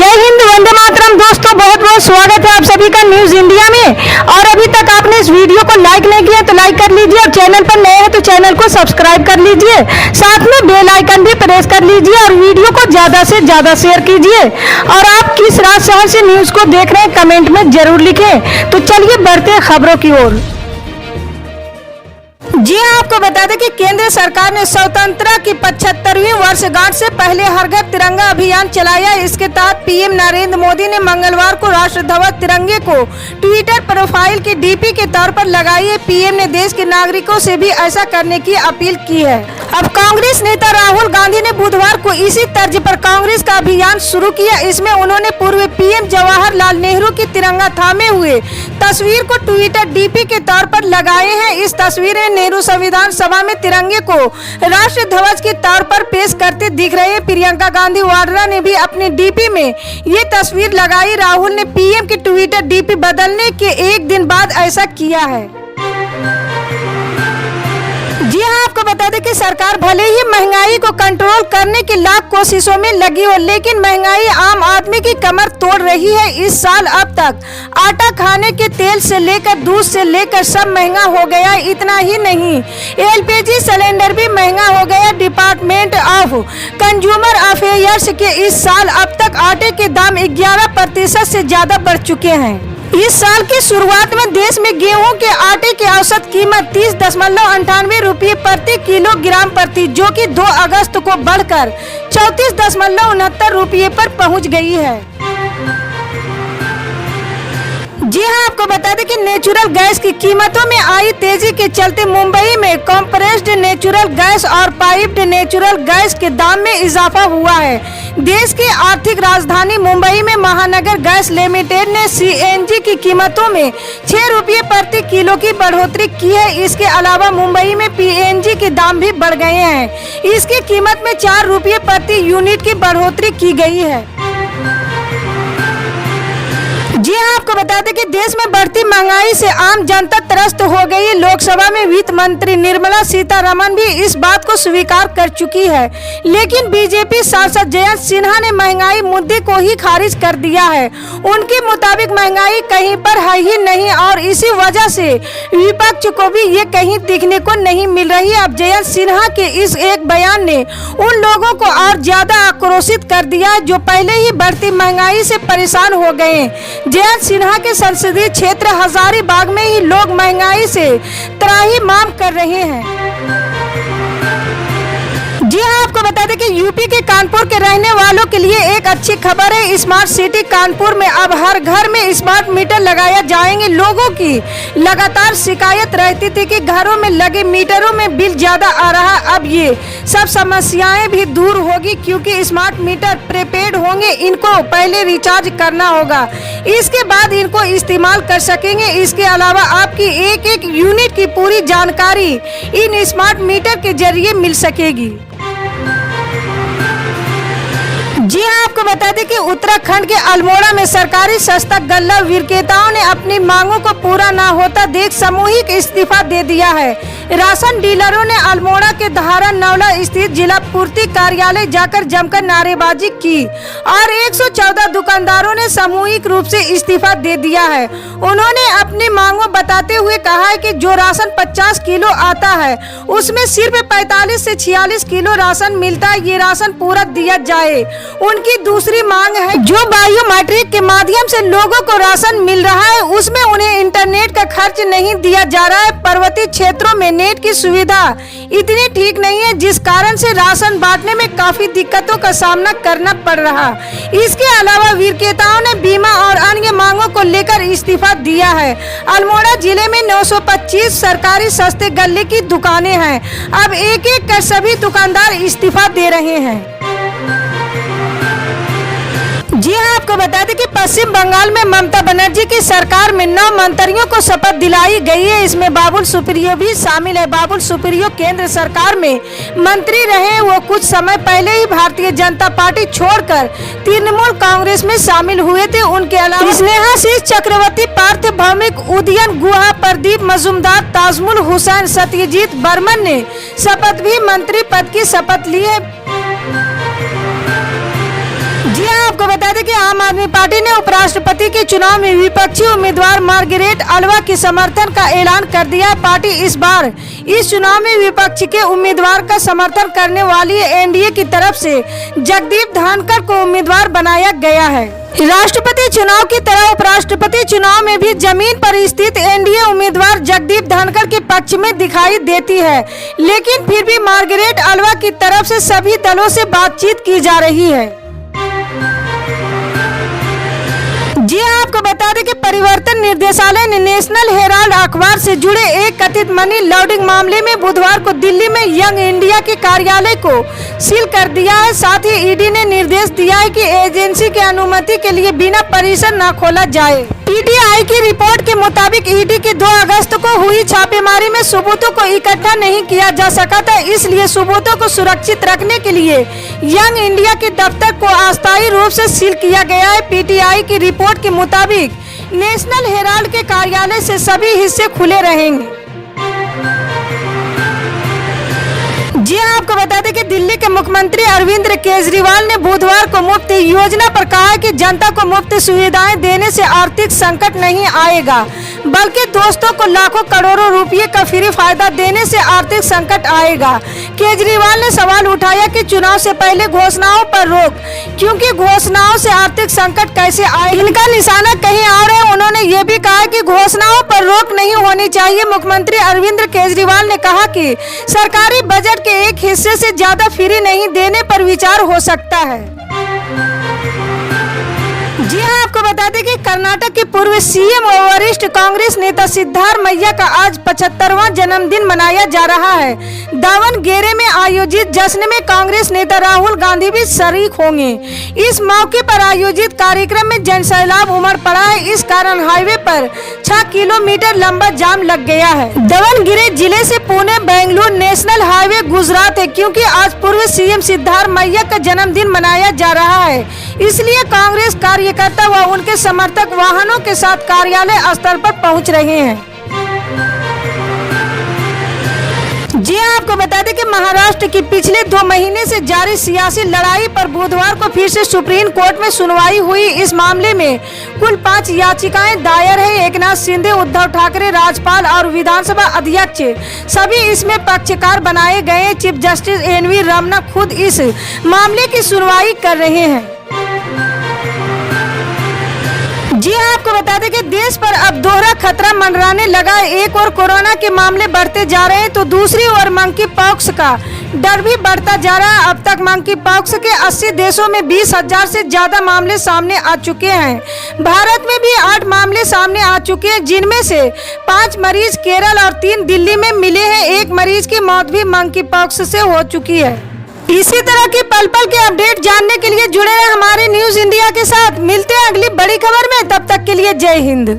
जय हिंद, वंदे मातरम। दोस्तों बहुत बहुत स्वागत है आप सभी का न्यूज इंडिया में। और अभी तक आपने इस वीडियो को लाइक नहीं किया तो लाइक कर लीजिए, और चैनल पर नए हैं तो चैनल को सब्सक्राइब कर लीजिए, साथ में बेल आइकन भी प्रेस कर लीजिए और वीडियो को ज्यादा से ज्यादा शेयर कीजिए। और आप किस राज्य शहर से न्यूज को देख रहे हैं कमेंट में जरूर लिखें। तो चलिए बढ़ते हैं खबरों की ओर। जी हाँ, आपको बता दें कि केंद्र सरकार ने स्वतंत्रता की 75वीं वर्षगांठ से पहले हर घर तिरंगा अभियान चलाया। इसके तहत पीएम नरेंद्र मोदी ने मंगलवार को राष्ट्र ध्वज तिरंगे को ट्विटर प्रोफाइल की डीपी के तौर पर लगाई है। पीएम ने देश के नागरिकों से भी ऐसा करने की अपील की है। अब कांग्रेस नेता राहुल गांधी ने बुधवार को इसी तर्ज पर कांग्रेस का अभियान शुरू किया। इसमें उन्होंने पूर्व पीएम जवाहरलाल नेहरू की तिरंगा थामे हुए तस्वीर को ट्विटर डीपी के तौर पर लगाए हैं। इस तस्वीर में नेहरू संविधान सभा में तिरंगे को राष्ट्र ध्वज के तौर पर पेश करते दिख रहे हैं। प्रियंका गांधी वाड्रा ने भी अपने डीपी में ये तस्वीर लगाई। राहुल ने पीएम की ट्विटर डीपी बदलने के एक दिन बाद ऐसा किया है। जी हाँ, आपको बता दें कि सरकार भले ही महंगाई को कंट्रोल करने की लाख कोशिशों में लगी हो, लेकिन महंगाई आम आदमी की कमर तोड़ रही है। इस साल अब तक आटा, खाने के तेल से लेकर दूध से लेकर सब महंगा हो गया। इतना ही नहीं, एलपीजी सिलेंडर भी महंगा हो गया। डिपार्टमेंट ऑफ कंज्यूमर अफेयर्स के इस साल अब तक आटे के दाम 11% से ज्यादा बढ़ चुके हैं। इस साल की शुरुआत में देश में गेहूं के आटे की औसत कीमत 30.98 रुपये प्रति किलोग्राम पर थी, जो कि 2 अगस्त को बढ़कर 34.69 रुपये पर पहुंच गई है। जी हाँ, आपको बता दें कि नेचुरल गैस की कीमतों में आई तेजी के चलते मुंबई में कंप्रेस्ड नेचुरल गैस और पाइप्ड नेचुरल गैस के दाम में इजाफा हुआ है। देश की आर्थिक राजधानी मुंबई में महानगर गैस लिमिटेड ने सीएनजी की कीमतों में 6 रुपये प्रति किलो की बढ़ोतरी की है। इसके अलावा मुंबई में पीएनजी के दाम भी बढ़ गए हैं। इसकी कीमत में 4 रुपये प्रति यूनिट की बढ़ोतरी की गई है। जी हाँ, आपको बता दें कि देश में बढ़ती महंगाई से आम जनता त्रस्त हो गई। लोकसभा में वित्त मंत्री निर्मला सीतारमण भी इस बात को स्वीकार कर चुकी है, लेकिन बीजेपी सांसद जयंत सिन्हा ने महंगाई मुद्दे को ही खारिज कर दिया है। उनके मुताबिक महंगाई कहीं पर है ही नहीं और इसी वजह से विपक्ष को भी ये कहीं दिखने को नहीं मिल रही। अब जयंत सिन्हा के इस एक बयान ने उन लोगों को और ज्यादा आक्रोशित कर दिया है जो पहले ही बढ़ती महंगाई से परेशान हो गए। जयंत सिन्हा के संसदीय क्षेत्र हजारीबाग में ही लोग महंगाई से त्राहिमाम कर रहे हैं। जी हाँ, आपको बता दें कि यूपी के कानपुर के रहने वालों के लिए एक अच्छी खबर है। स्मार्ट सिटी कानपुर में अब हर घर में स्मार्ट मीटर लगाया जाएंगे। लोगों की लगातार शिकायत रहती थी कि घरों में लगे मीटरों में बिल ज्यादा आ रहा। अब ये सब समस्याएं भी दूर होगी, क्योंकि स्मार्ट मीटर प्रीपेड होंगे। इनको पहले रिचार्ज करना होगा, इसके बाद इनको इस्तेमाल कर सकेंगे। इसके अलावा आपकी एक यूनिट की पूरी जानकारी इन स्मार्ट मीटर के जरिए मिल सकेगी। जी हाँ, आपको बता दें कि उत्तराखंड के अल्मोड़ा में सरकारी सस्ता गल्ला विक्रेताओं ने अपनी मांगों को पूरा ना होता देख सामूहिक इस्तीफा दे दिया है। राशन डीलरों ने अल्मोड़ा के धारा नौला स्थित जिला पूर्ति कार्यालय जाकर जमकर नारेबाजी की और 114 दुकानदारों ने सामूहिक रूप से इस्तीफा दे दिया है। उन्होंने अपनी मांगों बताते हुए कहा है कि जो राशन 50 किलो आता है उसमें सिर्फ 45 से 46 किलो राशन मिलता है। ये राशन पूरा दिया जाए। उनकी दूसरी मांग है जो बायोमेट्रिक के माध्यम से लोगों को राशन मिल रहा है उसमें उन्हें इंटरनेट का खर्च नहीं दिया जा रहा है। पर्वतीय क्षेत्रों में नेट की सुविधा इतनी ठीक नहीं है, जिस कारण से राशन बांटने में काफी दिक्कतों का सामना करना पड़ रहा। इसके अलावा विक्रेताओं ने बीमा और अन्य मांगों को लेकर इस्तीफा दिया है। अल्मोड़ा जिले में 925 सरकारी सस्ते गल्ले की दुकानें हैं। अब एक एक कर सभी दुकानदार इस्तीफा दे रहे हैं। जी हाँ, आपको बता दें कि पश्चिम बंगाल में ममता बनर्जी की सरकार में 9 मंत्रियों को शपथ दिलाई गई है। इसमें बाबुल सुप्रियो भी शामिल है। बाबुल सुप्रियो केंद्र सरकार में मंत्री रहे। वो कुछ समय पहले ही भारतीय जनता पार्टी छोड़कर तृणमूल कांग्रेस में शामिल हुए थे। उनके अलावा स्नेहाशीष चक्रवर्ती, पार्थ भौमिक, उदयन गुहा, प्रदीप मजूमदार, ताजमुल हुसैन, सत्यजीत बर्मन ने शपथ भी मंत्री पद की शपथ ली है। जी हाँ, आपको बता दें कि आम आम आदमी पार्टी ने उपराष्ट्रपति के चुनाव में विपक्षी उम्मीदवार मार्गरेट अल्वा के समर्थन का ऐलान कर दिया है। पार्टी इस बार इस चुनाव में विपक्ष के उम्मीदवार का समर्थन करने वाली एनडीए की तरफ से जगदीप धनखड़ को उम्मीदवार बनाया गया है। राष्ट्रपति चुनाव की तरह उपराष्ट्रपति चुनाव में भी जमीन पर स्थित एनडीए उम्मीदवार जगदीप धनखड़ के पक्ष में दिखाई देती है, लेकिन फिर भी मार्गरेट अल्वा की तरफ से सभी दलों से बातचीत की जा रही है। जी हाँ, आपको बता दें कि परिवर्तन निर्देशालय ने नेशनल हेराल्ड अखबार से जुड़े एक कथित मनी लॉन्ड्रिंग मामले में बुधवार को दिल्ली में यंग इंडिया के कार्यालय को सील कर दिया है। साथ ही ईडी ने निर्देश दिया है कि एजेंसी की अनुमति के लिए बिना परिसर न खोला जाए। पीटीआई की रिपोर्ट के मुताबिक ईडी के 2 अगस्त को हुई छापेमारी में सबूतों को इकट्ठा नहीं किया जा सका था, इसलिए सबूतों को सुरक्षित रखने के लिए यंग इंडिया के दफ्तर को अस्थायी रूप से सील किया गया है। पीटीआई की रिपोर्ट के मुताबिक नेशनल हेराल्ड के कार्यालय से सभी हिस्से खुले रहेंगे। जी हाँ, आपको बता दें कि दिल्ली के मुख्यमंत्री अरविंद केजरीवाल ने बुधवार को मुफ्त योजना पर कहा कि जनता को मुफ्त सुविधाएं देने से आर्थिक संकट नहीं आएगा, बल्कि दोस्तों को लाखों करोड़ों रुपए का फ्री फायदा देने से आर्थिक संकट आएगा। केजरीवाल ने सवाल उठाया कि चुनाव से पहले घोषणाओं पर रोक, क्योंकि घोषणाओं से आर्थिक संकट कैसे आए, इनका निशाना कहीं और है। उन्होंने ये भी कहा कि घोषणाओं पर रोक नहीं होनी चाहिए। मुख्यमंत्री अरविंद केजरीवाल ने कहा कि सरकारी बजट के एक हिस्से से ज्यादा फ्री नहीं देने पर विचार हो सकता है। जी हाँ, आपको बता दें कि कर्नाटक के पूर्व सीएम और वरिष्ठ कांग्रेस नेता सिद्धारमैया का आज 75वां जन्मदिन मनाया जा रहा है। दावणगेरे में आयोजित जश्न में कांग्रेस नेता राहुल गांधी भी शरीक होंगे। इस मौके पर आयोजित कार्यक्रम में जनसैलाब उमड़ पड़ा है। इस कारण हाईवे पर 6 किलोमीटर लंबा जाम लग गया है। दावणगेरे जिले से पुणे बेंगलुरु नेशनल हाईवे गुजरात है, क्योंकि आज पूर्व सीएम सिद्धारमैया का जन्मदिन मनाया जा रहा है। इसलिए कांग्रेस कार्यकर्ता व उनके समर्थक वाहनों के साथ कार्यालय स्थल पर पहुंच रहे हैं। जी हाँ, आपको बता दें कि महाराष्ट्र की पिछले 2 महीने से जारी सियासी लड़ाई पर बुधवार को फिर से सुप्रीम कोर्ट में सुनवाई हुई। इस मामले में कुल 5 याचिकाएं दायर है। एकनाथ शिंदे, उद्धव ठाकरे, राज्यपाल और विधानसभा अध्यक्ष सभी इसमें पक्षकार बनाए गए। चीफ जस्टिस एनवी रमन्ना खुद इस मामले की सुनवाई कर रहे हैं। जी हाँ, आपको बता दें कि देश पर अब दोहरा खतरा मंडराने लगा। एक और कोरोना के मामले बढ़ते जा रहे हैं, तो दूसरी ओर मंकी पॉक्स का डर भी बढ़ता जा रहा है। अब तक मंकी पॉक्स के 80 देशों में 20,000 से ज्यादा मामले सामने आ चुके हैं। भारत में भी 8 मामले सामने आ चुके हैं, जिनमें से 5 मरीज केरल और 3 दिल्ली में मिले हैं। एक मरीज की मौत भी मंकी पॉक्स से हो चुकी है। इसी तरह की पल पल के अपडेट जानने के लिए जुड़े रहे हमारे न्यूज इंडिया के साथ। मिलते हैं अगली बड़ी खबर में, तब तक के लिए जय हिंद।